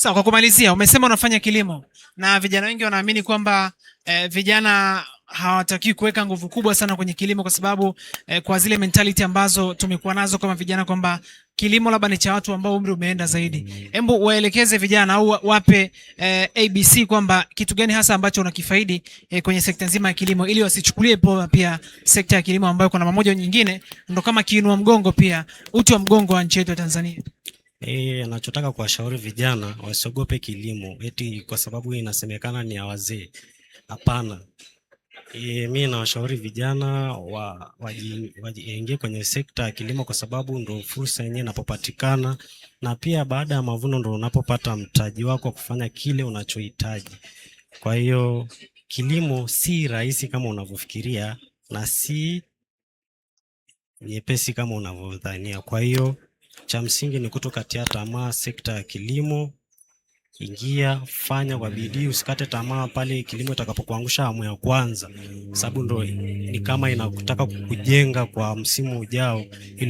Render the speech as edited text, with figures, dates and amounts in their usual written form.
Sawa, kwa kumalizia, umesema unafanya kilimo na vijana wengi wanaamini kwamba vijana hawatakiwi kuweka nguvu kubwa sana kwenye kilimo kwa sababu kwa zile mentality ambazo tumekuwa nazo kama vijana kwamba kilimo labda ni cha watu ambao umri umeenda zaidi. Hebu waelekeze vijana au wape ABC kwamba kitu gani hasa ambacho unakifaidi kwenye sekta nzima ya kilimo, ili wasichukulie poa pia sekta ya kilimo ambayo kuna mamoja nyingine ndo kama kiinua mgongo, pia uti wa mgongo wa nchi yetu ya Tanzania. Anachotaka kuwashauri vijana wasiogope kilimo eti kwa sababu inasemekana ni ya wazee. Hapana. Mimi nawashauri vijana wajiingie kwenye sekta ya kilimo kwa sababu ndo fursa yenyewe inapopatikana, na pia baada ya mavuno ndo unapopata mtaji wako kufanya kile unachohitaji. Kwa hiyo kilimo si rahisi kama unavyofikiria na si nyepesi kama unavyodhania. Kwa hiyo cha msingi ni kutokatia tamaa sekta ya kilimo. Ingia, fanya kwa bidii, usikate tamaa pale kilimo itakapokuangusha awamu ya kwanza, sababu ndo ni kama inakutaka kukujenga kwa msimu ujao ili